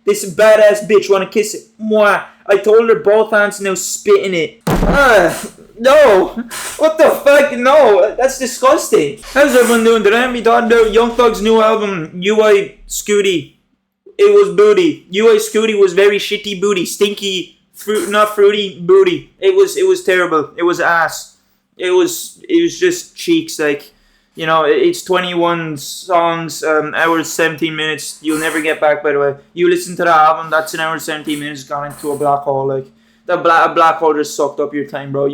This badass bitch wanna kiss it. Mwah. I told her both hands now spit in it. No. What the fuck? No. That's disgusting. How's everyone doing today? We talking about Young Thug's new album, UI SCUTI. It was booty. UI SCUTI was very shitty booty. Stinky, not fruity booty. It was terrible. It was ass. It was just cheeks, like, you know, it's 21 songs, hours, 17 minutes. You'll never get back, by the way. You listen to the album, that's an hour, 17 minutes gone into a black hole. Like, a black hole just sucked up your time, bro.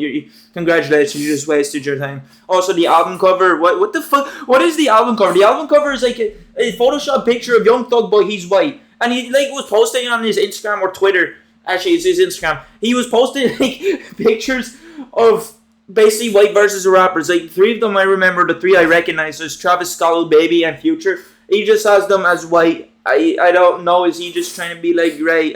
Congratulations, you just wasted your time. Also, the album cover, what the fuck? What is the album cover? The album cover is like a Photoshop picture of Young Thug, but he's white. And he like was posting on his Instagram or Twitter. Actually, it's his Instagram. He was posting like pictures of basically white versus rappers. Like, 3 of them I remember, the 3 I recognize. There's Travis Scott, Baby, and Future. He just has them as white. I don't know. Is he just trying to be like, right?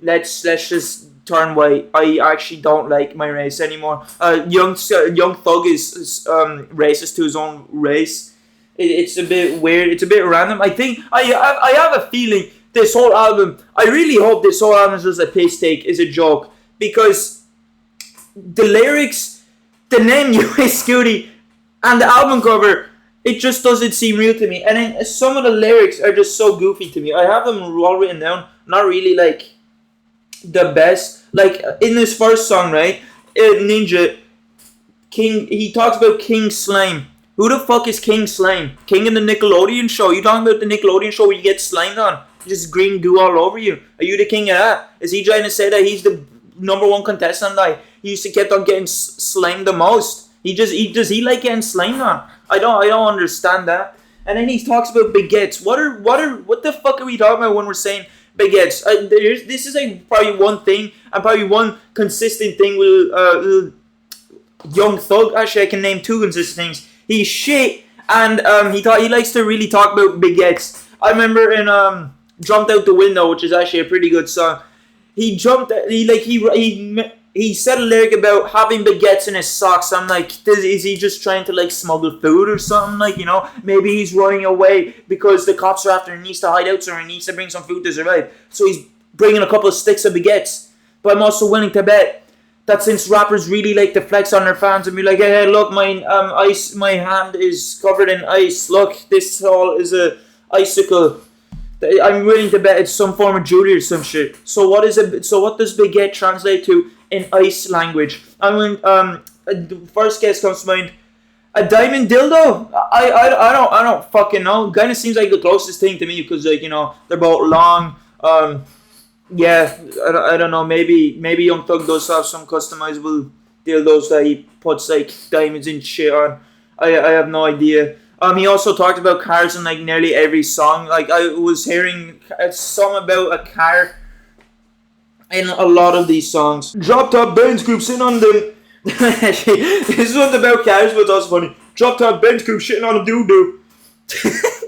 Let's just turn white. I actually don't like my race anymore. Young Thug is racist to his own race. It's a bit weird. It's a bit random. I think I have a feeling this whole album. I really hope this whole album is just a piss take. Is a joke, because the lyrics, the name UI SCUTI, and the album cover, it just doesn't seem real to me. And then some of the lyrics are just so goofy to me. I have them all written down. Not really like the best. Like in this first song, right? Ninja King. He talks about King Slime. Who the fuck is King Slime? King in the Nickelodeon show. You talking about the Nickelodeon show where you get slimed on? Just green goo all over you. Are you the king of that? Is he trying to say that he's the #1 contestant? Like, he used to kept on getting slimed the most. Does he like getting slimed on? I don't understand that. And then he talks about baguettes. What the fuck are we talking about when we're saying baguettes? This is like probably one thing, and probably one consistent thing with Young Thug. Actually, I can name 2 consistent things. He's shit, and he likes to really talk about baguettes. I remember in Jumped Out the Window, which is actually a pretty good song. He said a lyric about having baguettes in his socks. I'm like, is he just trying to like smuggle food or something? Like, you know, maybe he's running away because the cops are after him. He needs to hide out, so he needs to bring some food to survive. So he's bringing a couple of sticks of baguettes. But I'm also willing to bet that since rappers really like to flex on their fans and be like, hey, look, my hand is covered in ice. Look, this all is a icicle. I'm willing to bet it's some form of jewelry or some shit. So what does baguette translate to in ice language? I mean, the first guess comes to mind. A diamond dildo? I don't fucking know. Kind of seems like the closest thing to me, because, like, you know, they're both long. Yeah, I don't know. Maybe Young Thug does have some customizable dildos that he puts like diamonds and shit on. I have no idea. He also talked about cars in like nearly every song. Like, I was hearing a song about a car in a lot of these songs. Drop top Benz group sitting on the. This one's about cars, but it's also funny. Drop top Benz group shitting on a doo doo.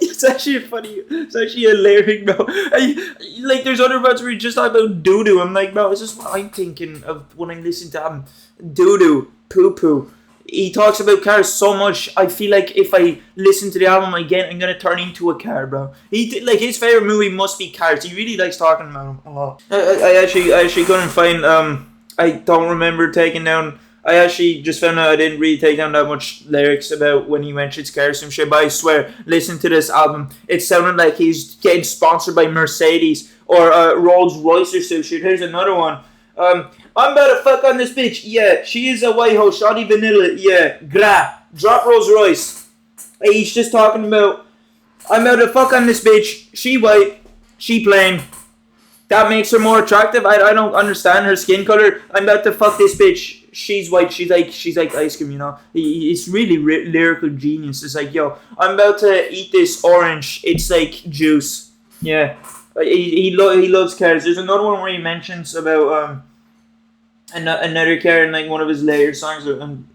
It's actually funny. It's actually a lyric, bro. Like, there's other parts where you just talk about doo doo. I'm like, bro, this is what I'm thinking of when I listen to him. Doo doo, poo poo. He talks about cars so much. I feel like if I listen to the album again, I'm gonna turn into a car, bro. His favorite movie must be Cars. He really likes talking about them a lot. I actually couldn't find. I don't remember taking down. I actually just found out I didn't really take down that much lyrics about when he mentions cars and shit. But I swear, listen to this album. It sounded like he's getting sponsored by Mercedes or Rolls Royce or some shit. Here's another one. I'm about to fuck on this bitch. Yeah, she is a white hoe. Shoddy vanilla. Yeah, drop Rolls Royce. He's just talking about, I'm about to fuck on this bitch. She white. She plain. That makes her more attractive. I don't understand her skin color. I'm about to fuck this bitch. She's white. She's like ice cream, you know. It's really lyrical genius. It's like, yo, I'm about to eat this orange. It's like juice. Yeah. He loves cars. There's another one where he mentions about another car in like one of his later songs. I'm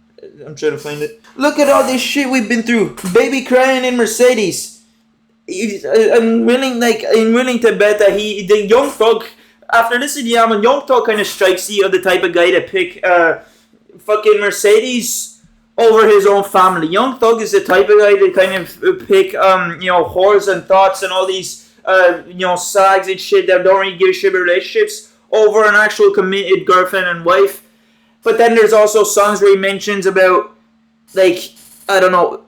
trying to find it. Look at all this shit we've been through. Baby crying in Mercedes. I'm willing to bet that the Young Thug, after listening to the album, Young Thug kind of strikes me of the type of guy to pick fucking Mercedes over his own family. Young Thug is the type of guy to kind of pick whores and thoughts and all these sags and shit that don't really give a shit about relationships over an actual committed girlfriend and wife. But then there's also songs where he mentions about, like, I don't know,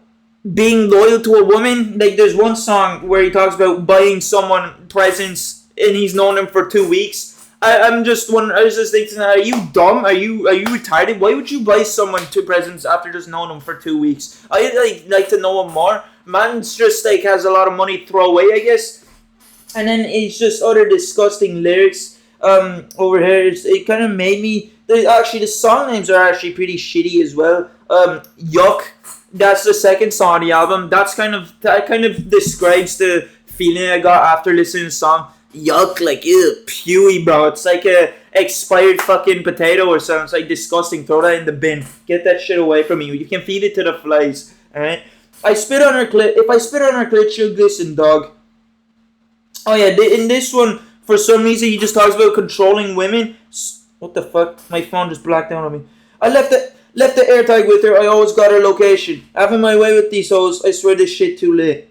being loyal to a woman. Like, there's one song where he talks about buying someone presents and he's known them for 2 weeks. I was just thinking, are you dumb? Are you retarded? Why would you buy someone 2 presents after just knowing them for 2 weeks? I like to know him more. Man's just like has a lot of money to throw away, I guess. And then it's just other disgusting lyrics over here. It kind of made me. Actually, the song names are actually pretty shitty as well. Yuck. That's the second song on the album. That kind of describes the feeling I got after listening to the song. Yuck, like, ew, pewy, bro. It's like a expired fucking potato or something. It's like disgusting. Throw that in the bin. Get that shit away from me. You can feed it to the flies. Alright? If I spit on her clit, she'll glisten, dog. Oh yeah, in this one, for some reason, he just talks about controlling women. What the fuck? My phone just blacked out on me. I left the AirTag with her. I always got her location. Having my way with these hoes. I swear this shit too late.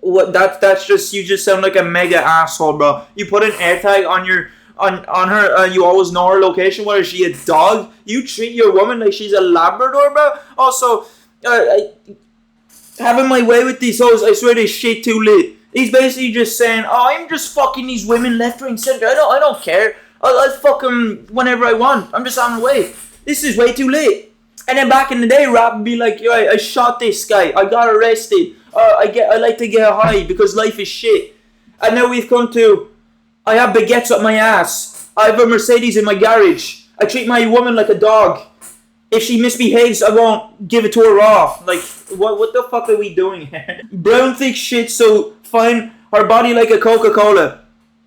What? That's just, you just sound like a mega asshole, bro. You put an AirTag on her. You always know her location. What is she, a dog? You treat your woman like she's a Labrador, bro. Also, having my way with these hoes. I swear this shit too late. He's basically just saying, "Oh, I'm just fucking these women left, right, and center. I don't care. I'll fuck them whenever I want. I'm just on the way. This is way too late." And then back in the day, rap would be like, "Yo, I shot this guy. I got arrested. I like to get high because life is shit." And now we've come to, I have baguettes up my ass. I have a Mercedes in my garage. I treat my woman like a dog. If she misbehaves, I won't give it to her raw. Like, what the fuck are we doing here? Brown thick shit, so fine. Her body like a Coca-Cola.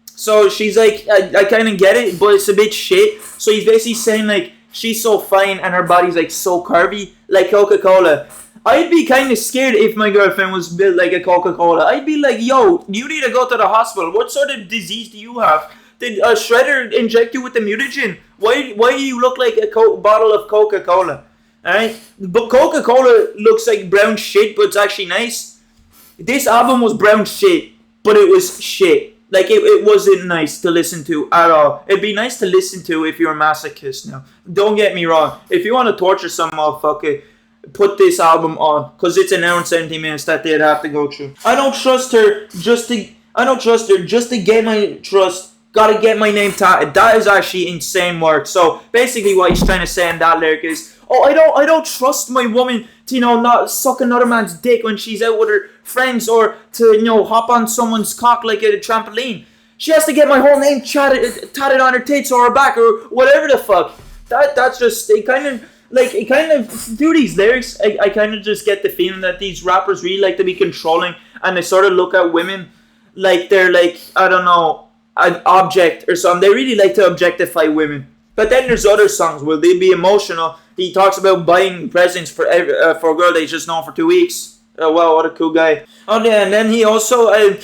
So she's like, I kind of get it, but it's a bit shit. So he's basically saying, like, she's so fine and her body's like so curvy, like Coca-Cola. I'd be kind of scared if my girlfriend was built like a Coca-Cola. I'd be like, yo, you need to go to the hospital. What sort of disease do you have? Did a shredder inject you with the mutagen? Why do you look like a bottle of Coca-Cola? Alright? But Coca-Cola looks like brown shit, but it's actually nice. This album was brown shit, but it was shit. Like, it wasn't nice to listen to at all. It'd be nice to listen to if you're a masochist now. Don't get me wrong. If you want to torture some motherfucker, put this album on. Because it's an hour and 70 minutes that they'd have to go through. I don't trust her just to get my trust. Gotta get my name tatted. That is actually insane work. So basically what he's trying to say in that lyric is, oh, I don't trust my woman to, not suck another man's dick when she's out with her friends, or to, hop on someone's cock like a trampoline. She has to get my whole name tatted on her tits or her back or whatever the fuck. That's just, it kind of, through these lyrics, I kind of just get the feeling that these rappers really like to be controlling, and they sort of look at women like they're like, I don't know, an object or something. They really like to objectify women. But then there's other songs where they be emotional. He talks about buying presents for a girl that he's just known for 2 weeks. Wow, what a cool guy. Oh yeah, and then he also, I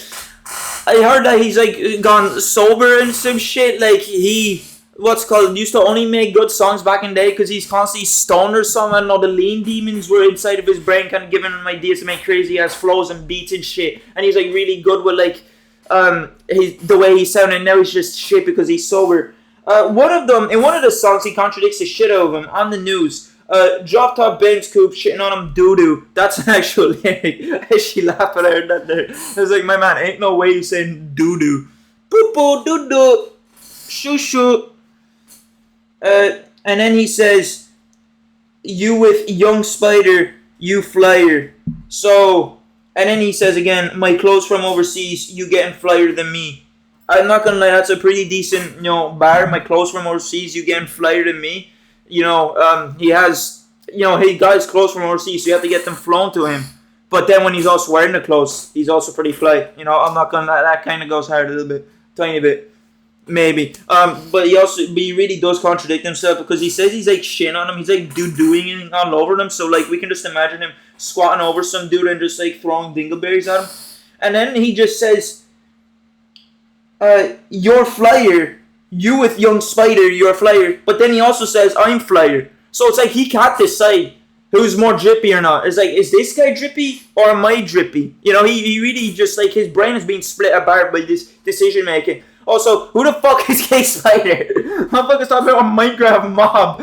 heard that he's like gone sober and some shit. Like he, used to only make good songs back in the day because he's constantly stoned or something. I don't know, the lean demons were inside of his brain kind of giving him ideas to make crazy ass flows and beats and shit. And he's like really good with like, the way he sounded. Now he's just shit because he's sober. In one of the songs, he contradicts the shit out of him on the news. Drop top Benz coupe shitting on him doo doo. That's an actual lyric. I actually laughed when I heard that there. I was like, my man, ain't no way he's saying doo doo. Poo poo doo doo. Shoo shoo. And then he says, you with young spider, you flyer. So, and then he says again, my clothes from overseas, you getting flyer than me. I'm not gonna lie, that's a pretty decent, bar. My clothes from overseas, you getting flyer than me. He has, he got his clothes from overseas, so you have to get them flown to him. But then when he's also wearing the clothes, he's also pretty fly. I'm not gonna lie, that kind of goes hard a little bit, tiny bit, maybe. But he really does contradict himself because he says he's like shitting on him. He's like doing it all over them. So like we can just imagine him squatting over some dude and just like throwing dingleberries at him. And then he just says, you're flyer. You with young spider, you're a flyer. But then he also says, I'm flyer. So it's like he can't decide. who's more drippy or not. It's like, is this guy drippy or am I drippy? You know, he really just like his brain is being split apart by this decision making. Also, who the fuck is King Spider? Motherfuckers talking about a Minecraft mob.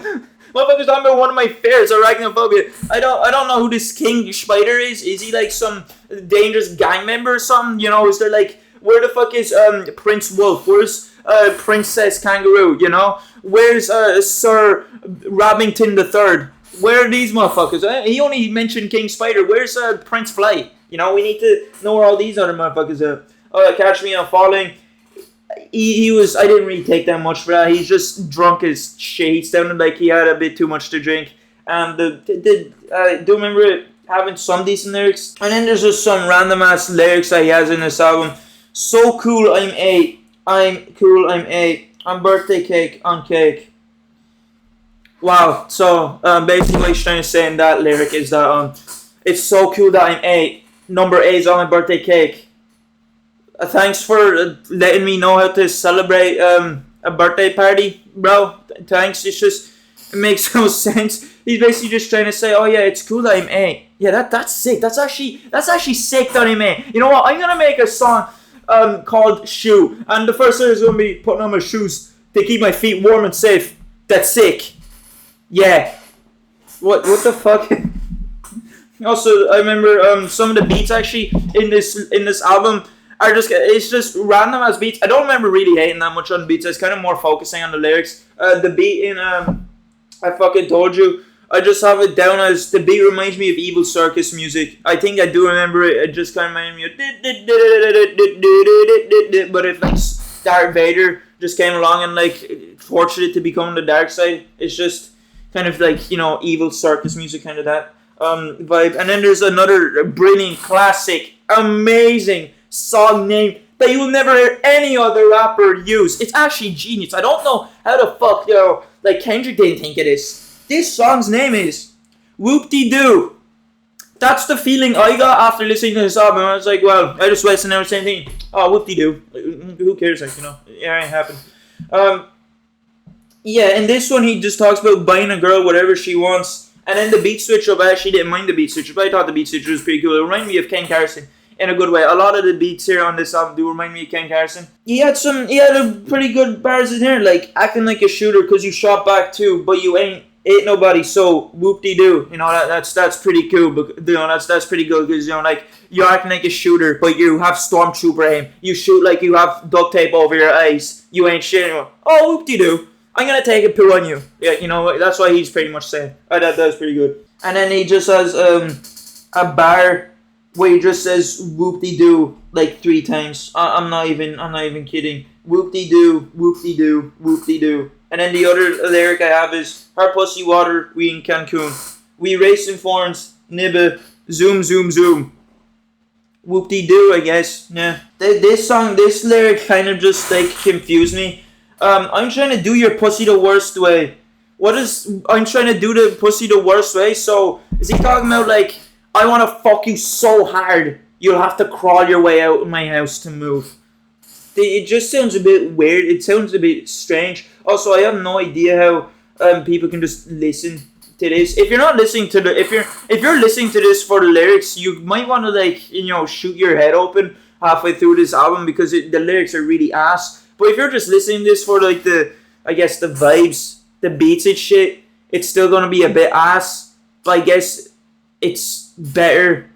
Motherfuckers talking about one of my fears, arachnophobia. I don't know who this King Spider is. Is he like some dangerous gang member or something? You know, is there like, where the fuck is Prince Wolf? Where's Princess Kangaroo? You know, where's Sir Rabington III? Where are these motherfuckers? He only mentioned King Spider. Where's Prince Fly? You know, we need to know where all these other motherfuckers are. Catch Me On Falling. He was, I didn't really take that much for that. He's just drunk as shit. He sounded like he had a bit too much to drink. And I do remember it having some decent lyrics. And then there's just some random ass lyrics that he has in this album. So cool, I'm 8. I'm cool, I'm 8. I'm birthday cake on cake. Wow. So basically what he's trying to say in that lyric is that it's so cool that I'm 8. Number 8 is on my birthday cake. Thanks for letting me know how to celebrate a birthday party, bro. Thanks. It makes no sense. He's basically just trying to say, oh yeah, it's cool that I'm 8. Yeah, that's sick. That's actually sick that I'm 8. You know what? I'm gonna make a song called Shoe, and the first thing is gonna be putting on my shoes to keep my feet warm and safe. That's sick. Yeah. What the fuck? Also, I remember some of the beats actually in this album. It's just random as beats. I don't remember really hating that much on the beats. I was kind of more focusing on the lyrics. The beat in I fucking told you. I just have it down as the beat reminds me of Evil Circus music. I think I do remember it. It just kind of reminds me of. But if like Darth Vader just came along and like tortured it to become the dark side, it's just kind of like, you know, Evil Circus music, kind of that vibe. And then there's another brilliant, classic, amazing song name that you will never hear any other rapper use. It's actually genius. I don't know how the fuck, like Kendrick didn't think of this. This song's name is Whoop-De-Doo. That's the feeling I got after listening to this album. I was like, well, I just wasted the same thing. Oh, Whoop-De-Doo. Who cares, like, you know? Yeah, it happened. Yeah, in this one he just talks about buying a girl whatever she wants. And then the beat switch up, I actually didn't mind the beat switch up. I thought the beat switch was pretty cool. It reminded me of Ken Carson. In a good way. A lot of the beats here on this album do remind me of Ken Carson. He had a pretty good bars in here, like acting like a shooter because you shot back too, but you ain't nobody, so whoop-de-doo. You know, that's pretty cool. But, you know, that's pretty good because, you know, like, you're acting like a shooter, but you have stormtrooper aim. You shoot like you have duct tape over your eyes. You ain't shit anymore. Oh, whoop-de-doo. I'm gonna take a poo on you. Yeah, you know, that's what he's pretty much saying. I thought that was pretty good. And then he just has a bar where he just says whoop-de-doo like 3 times. I'm not even kidding. Whoop-de-doo, whoop-de-doo, whoop-de-doo. And then the other lyric I have is, her pussy water, we in Cancun. We racing forms, nibba, zoom, zoom, zoom. Whoop-de-doo, I guess. Yeah. This lyric kind of just like confused me. I'm trying to do your pussy the worst way. I'm trying to do the pussy the worst way? So, is he talking about like, I want to fuck you so hard, you'll have to crawl your way out of my house to move. It just sounds a bit weird. It sounds a bit strange. Also, I have no idea how people can just listen to this. If you're not listening to if you're listening to this for the lyrics, you might want to like, you know, shoot your head open halfway through this album because the lyrics are really ass. But if you're just listening to this for like the vibes, the beats and shit, it's still gonna be a bit ass. But I guess it's better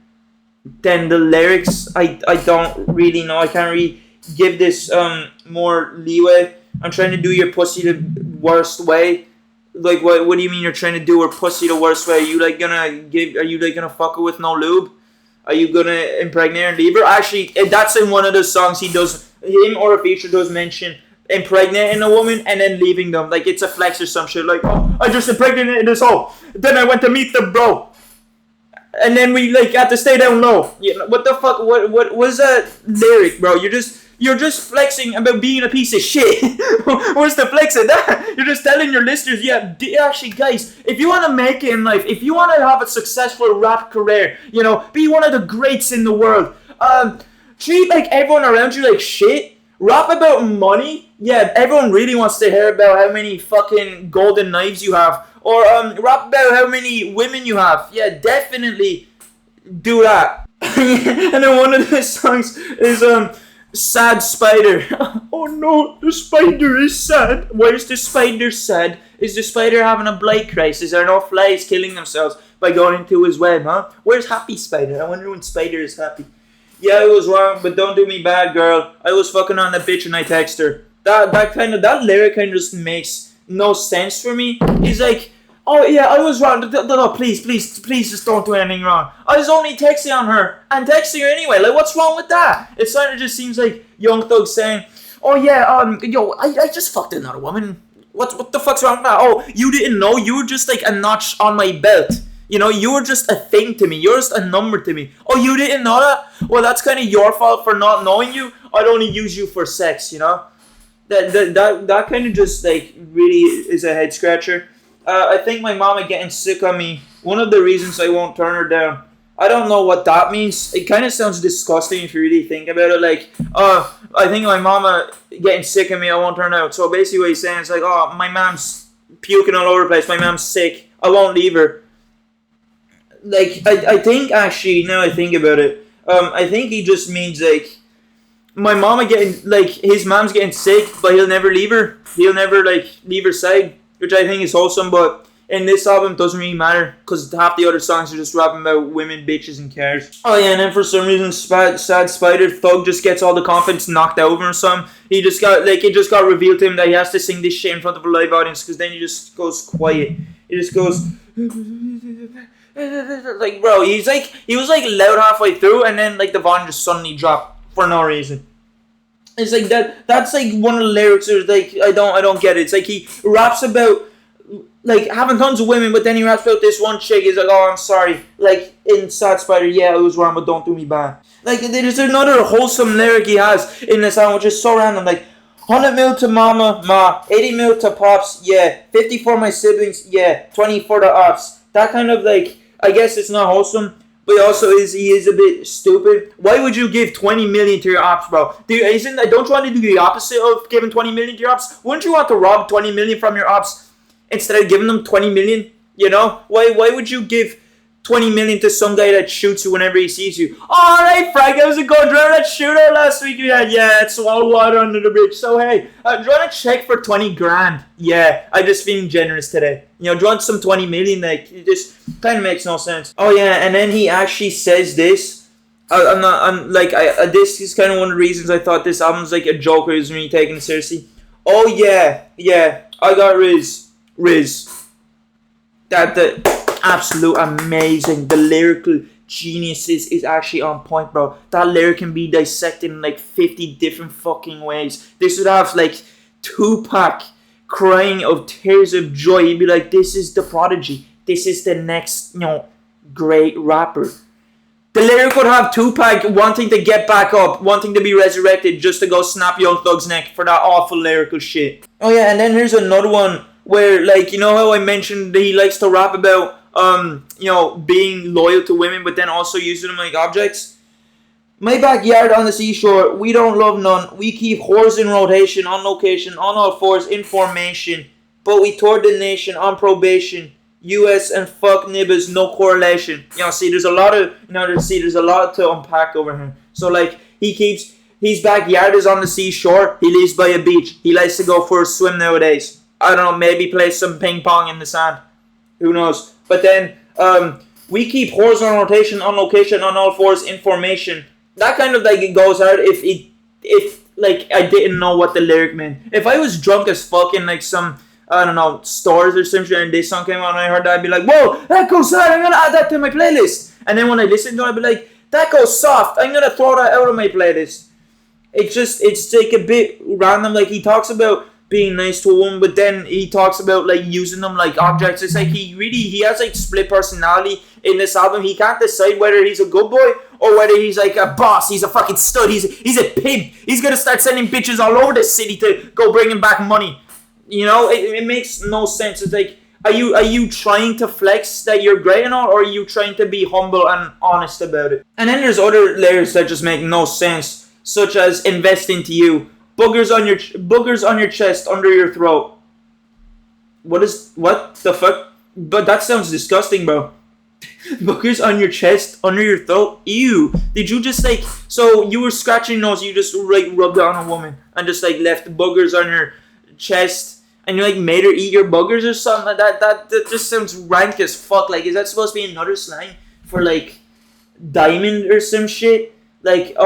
than the lyrics. I don't really know. I can't really give this more leeway. I'm trying to do your pussy the worst way. Like, what do you mean you're trying to do her pussy the worst way? Are you gonna fuck her with no lube? Are you gonna impregnate her and leave her? Actually, that's in one of the songs he does. Him or a feature does mention impregnating a woman and then leaving them. Like, it's a flex or some shit. Like, oh, I just impregnated this hoe. Then I went to meet the bro. And then we like had to stay down low. Yeah, what the fuck? What was that lyric, bro? You're just flexing about being a piece of shit. Where's the flex of that? You're just telling your listeners, yeah, actually, guys, if you want to make it in life, if you want to have a successful rap career, you know, be one of the greats in the world, treat like everyone around you like shit, Rap about money? Yeah, everyone really wants to hear about how many fucking golden knives you have. Or rap about how many women you have. Yeah, definitely do that. And then one of the songs is Sad Spider. Oh no, the spider is sad. Why is the spider sad? Is the spider having a blight crisis? Are no flies killing themselves by going into his web, huh? Where's Happy Spider? I wonder when Spider is happy. Yeah, I was wrong, but don't do me bad, girl. I was fucking on that bitch and I text her. That lyric kind of just makes no sense for me. He's like, oh yeah, I was wrong. No, please, just don't do anything wrong. I was only texting on her and texting her anyway. Like, what's wrong with that? It kind of just seems like Young Thug saying, oh yeah, yo, I just fucked another woman. What the fuck's wrong with that? Oh, you didn't know? You were just like a notch on my belt. You know, you were just a thing to me. You're just a number to me. Oh, you didn't know that? Well, that's kind of your fault for not knowing you. I'd only use you for sex, you know? That kind of just, like, really is a head scratcher. I think my mama getting sick on me. One of the reasons I won't turn her down. I don't know what that means. It kind of sounds disgusting if you really think about it. Like, I think my mama getting sick of me, I won't turn her out. So basically what he's saying is like, oh, my mom's puking all over the place. My mom's sick. I won't leave her. Like, I think actually, now I think about it, I think he just means like, my mama getting, like, his mom's getting sick, but he'll never leave her. He'll never, like, leave her side, which I think is wholesome, but in this album, it doesn't really matter, because half the other songs are just rapping about women, bitches, and cars. Oh yeah, and then for some reason, Sad Spider Thug just gets all the confidence knocked out of him or something. He just got, like, it just got revealed to him that he has to sing this shit in front of a live audience, because then he just goes quiet. He just goes... like, bro, he was like loud halfway through, and then like the volume just suddenly dropped for no reason. It's like that's like one of the lyrics is like I don't get it. It's like he raps about like having tons of women, but then he raps about this one chick. He's like, oh, I'm sorry. Like in Sad Spider, yeah, I was wrong, but don't do me bad. Like there's another wholesome lyric he has in the song, which is so random. Like 100 mil to mama, ma, 80 mil to pops, yeah, 50 for my siblings, yeah, 20 for the ops. That kind of like, I guess it's not wholesome, but also he is a bit stupid. Why would you give 20 million to your ops, bro? Don't you want to do the opposite of giving 20 million to your ops? Wouldn't you want to rob 20 million from your ops instead of giving them 20 million? You know? Why would you give 20 million to some guy that shoots you whenever he sees you? Alright, Frank, how's it going? Do you remember that shootout last week we had? Yeah, it's all water under the bridge. So, hey, do you want to check for 20 grand? Yeah, I'm just feeling generous today. You know, do you want some 20 million? Like, it just kind of makes no sense. Oh, yeah, and then he actually says this. This is kind of one of the reasons I thought this album's like a joke or isn't really taken seriously. Oh, yeah, I got Riz. The absolute amazing. The lyrical genius is actually on point, bro. That lyric can be dissected in like 50 different fucking ways. This would have like Tupac crying of tears of joy. He'd be like, this is the prodigy. This is the next, great rapper. The lyric would have Tupac wanting to get back up, wanting to be resurrected just to go snap Young Thug's neck for that awful lyrical shit. Oh yeah, and then here's another one where, like, you know how I mentioned that he likes to rap about being loyal to women, but then also using them like objects. My backyard on the seashore, we don't love none. We keep whores in rotation, on location, on all fours, in formation. But we toured the nation on probation. US and fuck nibbers, no correlation. There's a lot to unpack over here. So like, his backyard is on the seashore. He lives by a beach. He likes to go for a swim nowadays. I don't know, maybe play some ping pong in the sand. Who knows? But then, we keep whores on rotation, on location, on all fours, in formation. That kind of like it goes hard if I didn't know what the lyric meant. If I was drunk as fuck in like some, I don't know, stores or some shit and this song came out and I heard that, I'd be like, whoa, that goes hard, I'm gonna add that to my playlist. And then when I listen to it, I'd be like, that goes soft, I'm gonna throw that out of my playlist. It's like a bit random. Like he talks about being nice to a woman, but then he talks about like using them like objects. It's like he has like split personality in this album. He can't decide whether he's a good boy or whether he's like a boss. He's a fucking stud. He's a pimp. He's gonna start sending bitches all over the city to go bring him back money. It makes no sense. It's like, are you trying to flex that you're great and all, or are you trying to be humble and honest about it? And then there's other lyrics that just make no sense, such as invest into you. boogers on your chest, under your throat. What the fuck? But that sounds disgusting, bro. Boogers on your chest, under your throat. Ew. Did you just like? So you were scratching your nose. You just like rubbed it on a woman and just like left boogers on your chest, and you like made her eat your boogers or something like that. That just sounds rank as fuck. Like, is that supposed to be another slang for like diamond or some shit? Like,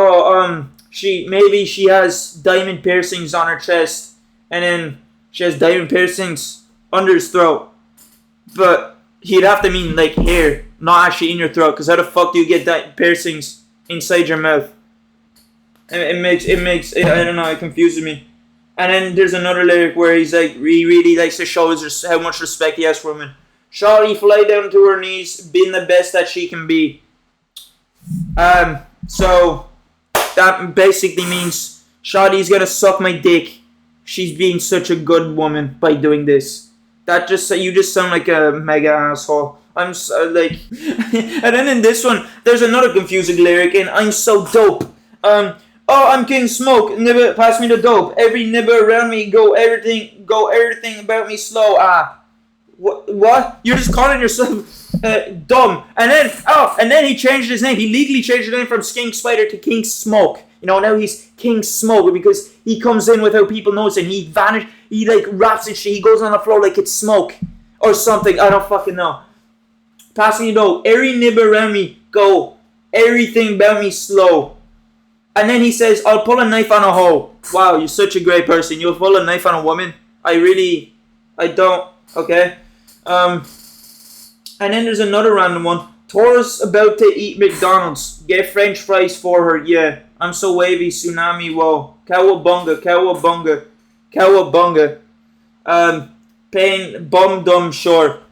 she has diamond piercings on her chest, and then she has diamond piercings under his throat. But he'd have to mean like here, not actually in your throat, because how the fuck do you get piercings inside your mouth? It makes I don't know, it confuses me. And then there's another lyric where he's like, he really likes to show how much respect he has for women. Shawty fly down to her knees, being the best that she can be. So that basically means Shawty's gonna suck my dick. She's being such a good woman by doing this. You just sound like a mega asshole. I'm so, like, and then in this one, there's another confusing lyric in I'm so dope. I'm King Smoke. Nibber, pass me the dope. Every nibber around me, go everything about me slow. What? You're just calling yourself dumb. And then he changed his name. He legally changed his name from Skink Spider to King Smoke. You know, now he's King Smoke because he comes in without people noticing. He vanished. He like raps and shit. He goes on the floor like it's smoke or something. I don't fucking know. Passing it out. Every nib around me, go. Everything about me slow. And then he says, I'll pull a knife on a hoe. Wow, you're such a great person. You'll pull a knife on a woman? I don't. Okay. And then there's another random one. Taurus about to eat McDonald's. Get French fries for her. Yeah. I'm so wavy. Tsunami. Whoa. Cowabunga. Cowabunga. Cowabunga. Pain. Bum dumb short.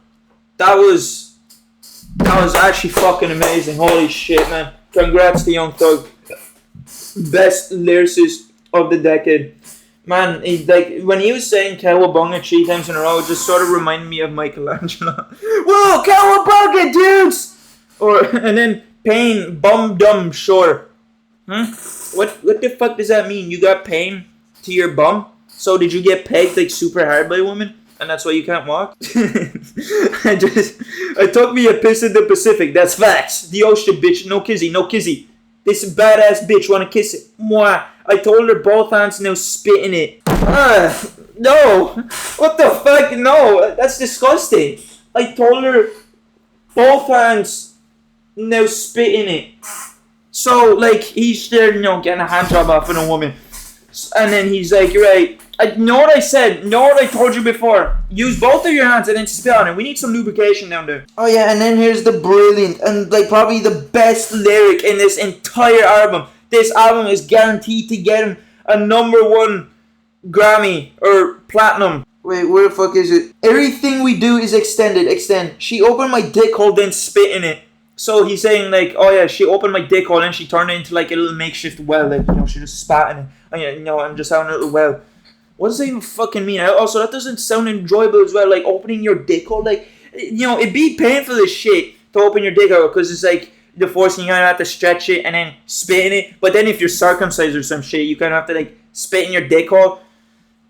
That was actually fucking amazing. Holy shit, man. Congrats to Young Thug. Best lyricist of the decade. Man, when he was saying cowabunga 3 times in a row, it just sort of reminded me of Michelangelo. Whoa, cowabunga, dudes! And then pain, bum dumb short. What the fuck does that mean? You got pain to your bum? So did you get pegged like super hard by a woman? And that's why you can't walk? I took me a piss in the Pacific. That's facts. The ocean, bitch. No kizzy. This badass bitch wanna kiss it. Mwah. I told her both hands, now spit in it. No. What the fuck? No. That's disgusting. I told her both hands, now spit in it. So, like, he's there, getting a hand job off of a woman. And then he's like, right, know what I said? Know what I told you before? Use both of your hands and then spit on it. We need some lubrication down there. Oh yeah, and then here's the brilliant and like probably the best lyric in this entire album. This album is guaranteed to get him a #1 Grammy or platinum. Wait, where the fuck is it? Everything we do is extend. She opened my dick hole, then spit in it. So he's saying like, oh yeah, she opened my dick hole and she turned it into like a little makeshift well. Like, she just spat in it. Oh yeah, I'm just having a little well. What does that even fucking mean? Also, that doesn't sound enjoyable as well. Like opening your dick hole. Like, it'd be painful as shit to open your dick hole because it's like the forcing you kind of have to stretch it and then spit in it. But then if you're circumcised or some shit, you kind of have to like spit in your dick hole.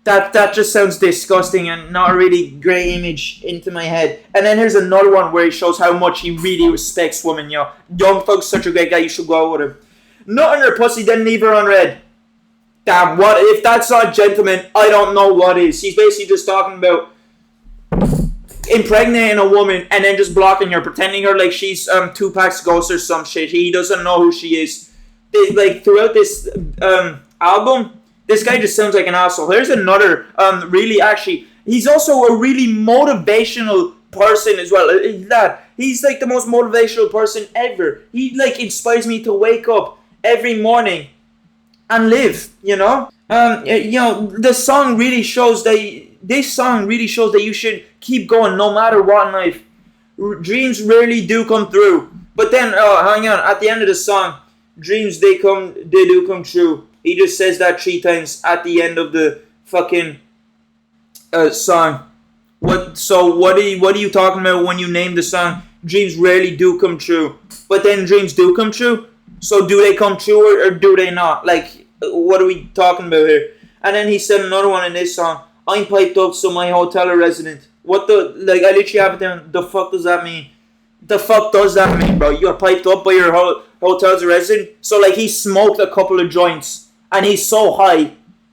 That just sounds disgusting and not a really great image into my head. And then here's another one where he shows how much he really respects women, Young Thug's such a great guy, you should go out with him. Nut in her pussy, then leave her on red. Damn, what if that's not gentleman, I don't know what is. He's basically just talking about impregnating a woman and then just blocking her, pretending her like she's Tupac's ghost or some shit. He doesn't know who she is. Throughout this album, this guy just sounds like an asshole. Here's another, he's also a really motivational person as well. He's like the most motivational person ever. He like inspires me to wake up every morning and live, this song really shows that you should keep going no matter what in life. Dreams rarely do come through. But then, hang on, at the end of the song, dreams, they do come true. He just says that 3 times at the end of the fucking song. What are you talking about when you name the song? Dreams rarely do come true. But then dreams do come true. So do they come true or do they not? Like, what are we talking about here? And then he said another one in this song. I'm piped up, so my hotel a resident. What the, like, I literally have it down. The fuck does that mean? The fuck does that mean, bro? You're piped up by your hotel's a resident? So, like, he smoked a couple of joints, and he's so high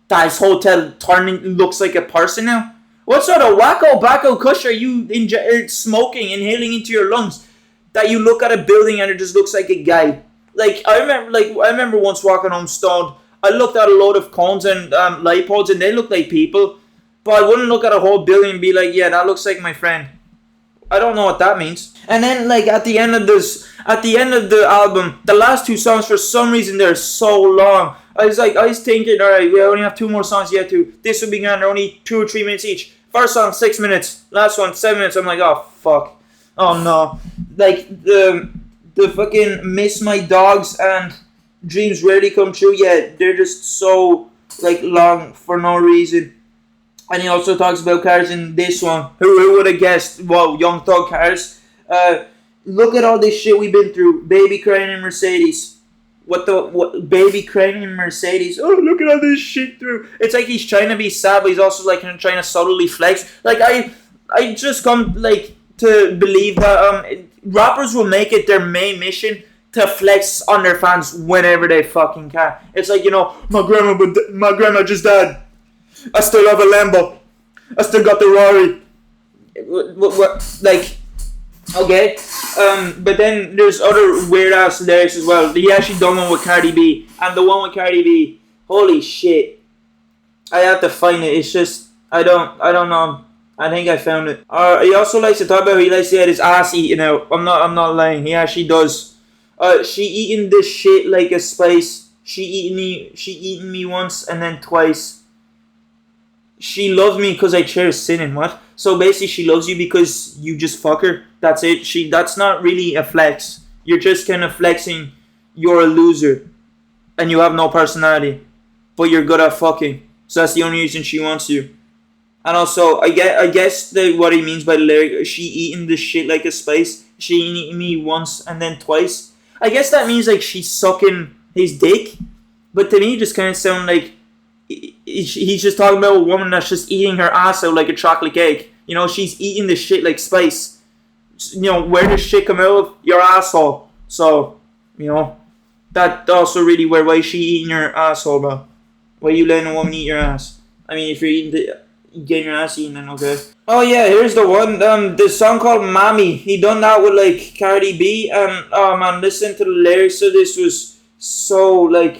that his hotel looks like a person now? What sort of wacko kush are you smoking, inhaling into your lungs, that you look at a building and it just looks like a guy? Like, I remember once walking home stoned. I looked at a load of cones and light poles, and they looked like people. But I wouldn't look at a whole building and be like, yeah, that looks like my friend. I don't know what that means. And then, like, at the end of the album, the last two songs, for some reason, they're so long. I was thinking, alright, we only have 2 more songs yet to. This will be gone, they're only 2 or 3 minutes each. First song, 6 minutes. Last one, 7 minutes. I'm like, oh, fuck. Oh, no. Like, the fucking Miss My Dogs and Dreams Rarely Come True, yeah, they're just so, like, long for no reason. And he also talks about cars in this one. Who would have guessed? Wow, Young Thug cars. Look at all this shit we've been through. Baby crying in Mercedes. What? Baby crying in Mercedes. Oh, look at all this shit through. It's like he's trying to be sad, but he's also like trying to subtly flex. Like, I just come like to believe that rappers will make it their main mission to flex on their fans whenever they fucking can. It's like, you know, my grandma just died. I still have a Lambo. I still got the Rari. Like, okay. But then there's other weird ass lyrics as well. He actually done one with Cardi B. And the one with Cardi B, holy shit. I have to find it. It's just, I don't know. I think I found it. He also likes to talk about how he likes to get his ass eaten out. I'm not lying. He actually does. She eating this shit like a spice. She eaten me once and then twice. She loves me because I cherish sinning. What? So basically, she loves you because you just fuck her. That's it. That's not really a flex. You're just kind of flexing. You're a loser, and you have no personality, but you're good at fucking. So that's the only reason she wants you. And also, I guess what he means by the lyric, she eating this shit like a spice. She eating me once and then twice. I guess that means like she's sucking his dick. But to me, it just kind of sound like he's just talking about a woman that's just eating her ass out like a chocolate cake. You know, she's eating this shit like spice. You know, where does shit come out of? Your asshole. So, you know, that also really weird. Why is she eating your asshole, bro? Why you letting a woman eat your ass? I mean, if you're getting your ass eaten, then okay. Oh yeah, here's the one. The song called Mommy. He done that with like Cardi B. And oh man, listen to the lyrics of this was so like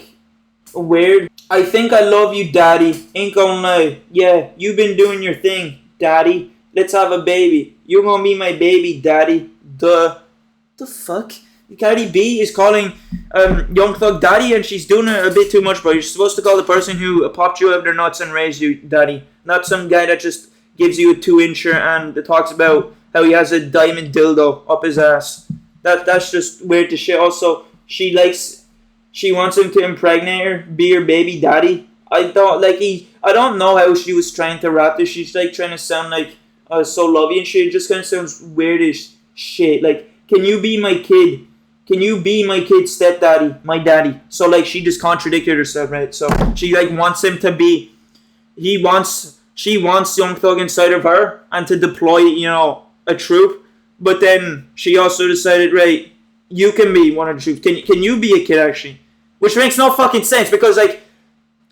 weird. I think I love you, daddy. Ain't gonna lie. Yeah, you been doing your thing, daddy. Let's have a baby. You're gonna be my baby, daddy. The fuck? Cardi B is calling Young Thug daddy, and she's doing it a bit too much, bro. You're supposed to call the person who popped you out of their nuts and raised you daddy. Not some guy that just gives you a 2-incher and talks about how he has a diamond dildo up his ass. That's just weird to shit. Also, she wants him to impregnate her, be her baby daddy. I don't know how she was trying to rap this. She's like trying to sound like so lovey and shit. It just kind of sounds weirdish shit. Like, can you be my kid? Can you be my kid's stepdaddy, my daddy? So like she just contradicted herself, right? So she like wants him to be. She wants Young Thug inside of her and to deploy, you know, a troop. But then she also decided, right, you can be one of the troops. Can you be a kid actually? Which makes no fucking sense because like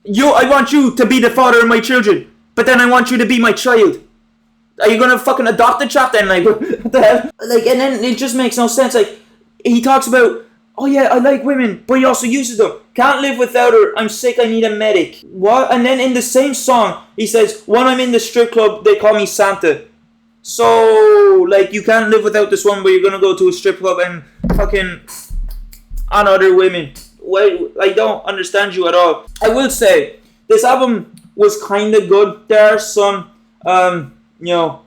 I want you to be the father of my children, but then I want you to be my child. Are you gonna fucking adopt the chap then? Like what the hell? Like, and then it just makes no sense. Like he talks about, oh yeah, I like women, but he also uses them. Can't live without her. I'm sick. I need a medic. What? And then in the same song, he says, when I'm in the strip club, they call me Santa. So like you can't live without this one, but you're gonna go to a strip club and fucking on other women. Well, I don't understand you at all. I will say this album was kind of good. There are some, you know,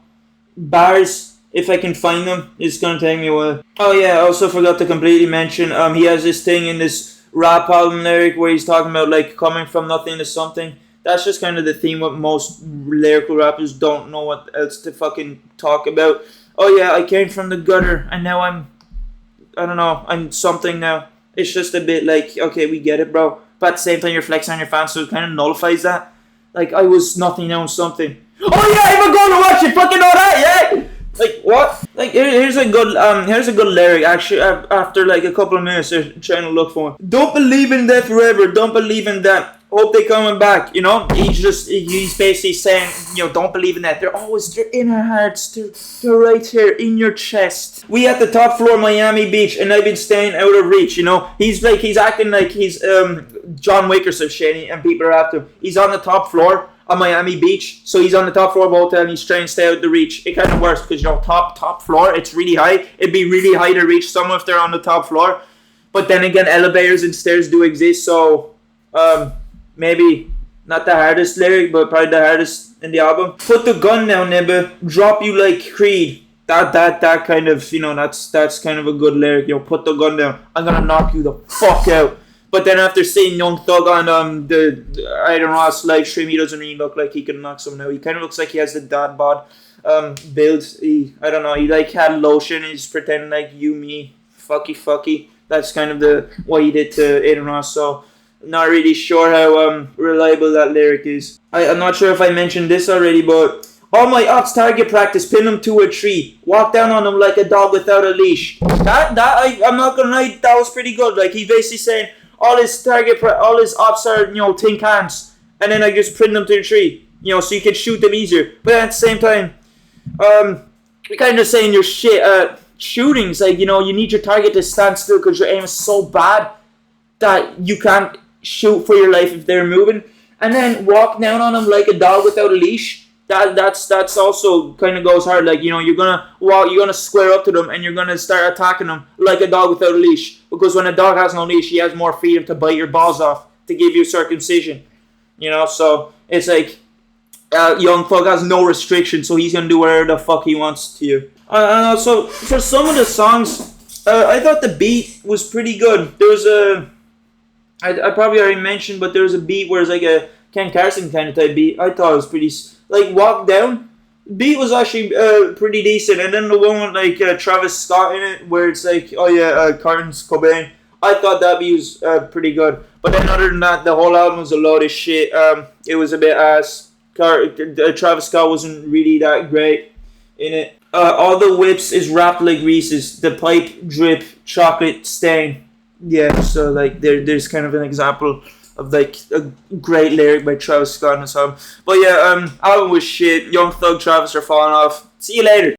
bars. If I can find them, it's gonna take me a while. Oh yeah, I also forgot to completely mention. He has this thing in this rap album lyric where he's talking about like coming from nothing to something. That's just kind of the theme what most lyrical rappers don't know what else to fucking talk about. Oh yeah, I came from the gutter and now I'm something now. It's just a bit like, okay, we get it, bro. But at the same time, you're flexing on your fans, so it kind of nullifies that. Like, I was nothing on something. Oh yeah, I'm going to watch it. Fucking know that, yeah. Like what? Like here's a good lyric actually. After like a couple of minutes, they're trying to look for him. Don't believe in that forever. Don't believe in that. Hope they coming back. You know, he's basically saying, you know, don't believe in that. They're in our hearts. They're right here in your chest. We at the top floor, Miami Beach, and I've been staying out of reach. You know, he's acting like he's John Wick or some shit, and people are after him. He's on the top floor on Miami Beach, so he's on the top floor of a hotel and he's trying to stay out of the reach. It kind of works because, you know, top floor, it's really high. It'd be really high to reach someone if they're on the top floor. But then again, elevators and stairs do exist, so maybe not the hardest lyric, but probably the hardest in the album. Put the gun down, nigga. Drop you like Creed. That kind of, you know, that's kind of a good lyric. You know, put the gun down. I'm gonna knock you the fuck out. But then after seeing Young Thug on the Iron Ross live stream, he doesn't really look like he can knock someone out. He kind of looks like he has the dad bod build. I don't know. He like had lotion. He's pretending like you, me, fucky. That's kind of what he did to Iron Ross. So not really sure how reliable that lyric is. I'm not sure if I mentioned this already, but all my ops target practice, pin them to a tree, walk down on them like a dog without a leash. I'm not gonna lie, that was pretty good. Like he's basically saying, all his ops are, you know, tin cans, and then I just print them to the tree, you know, so you can shoot them easier. But at the same time, you're kind of saying your shit. Shootings, like, you know, you need your target to stand still because your aim is so bad that you can't shoot for your life if they're moving, and then walk down on them like a dog without a leash. That's also kind of goes hard. Like, you know, you're gonna square up to them and you're gonna start attacking them like a dog without a leash, because when a dog has no leash, he has more freedom to bite your balls off, to give you circumcision, you know. So it's like Young Thug has no restriction, so he's gonna do whatever the fuck he wants to you. And also for some of the songs, I thought the beat was pretty good. There was I probably already mentioned, but there was a beat where it's like a Ken Carson kind of type beat. I thought it was pretty, like, Walk Down. Beat was actually pretty decent. And then the one with like Travis Scott in it, where it's like, oh yeah, Carnes Cobain. I thought that beat was pretty good. But then other than that, the whole album was a load of shit. It was a bit ass. Travis Scott wasn't really that great in it. All the whips is wrapped like Reese's. The pipe drip chocolate stain. Yeah, so like there's kind of an example of like a great lyric by Travis Scott in the song. But yeah, album was shit. Young Thug, Travis are falling off. See you later.